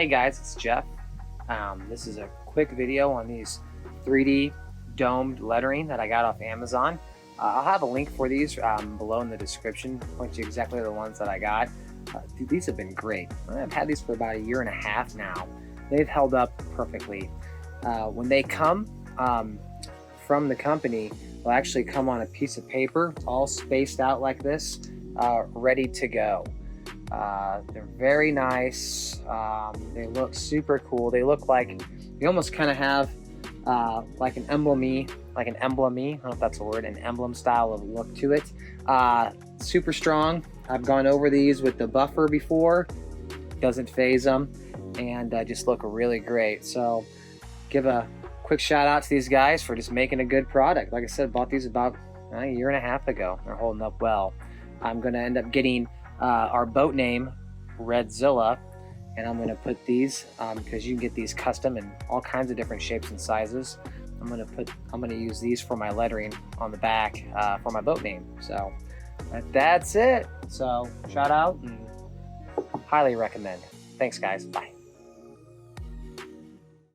Hey guys, it's Jeff. This is a quick video on these 3D domed lettering that I got off Amazon. I'll have a link for these below in the description, point you exactly to the ones that I got. Dude, these have been great. I've had these for about 1.5 years now. They've held up perfectly. When they come from the company, they'll actually come on a piece of paper, all spaced out like this, ready to go. They're very nice. They look super cool. They look like, they almost kind of have like an emblem-y, I don't know if that's a word, an emblem style of look to it. Super strong. I've gone over these with the buffer before. Doesn't phase them, and just look really great. So give a quick shout out to these guys for just making a good product. Like I said, bought these about 1.5 years ago. They're holding up well. I'm gonna end up getting our boat name, Redzilla, and I'm gonna put these because you can get these custom in all kinds of different shapes and sizes. I'm gonna use these for my lettering on the back for my boat name. So that's it. So shout out and highly recommend. Thanks guys. Bye.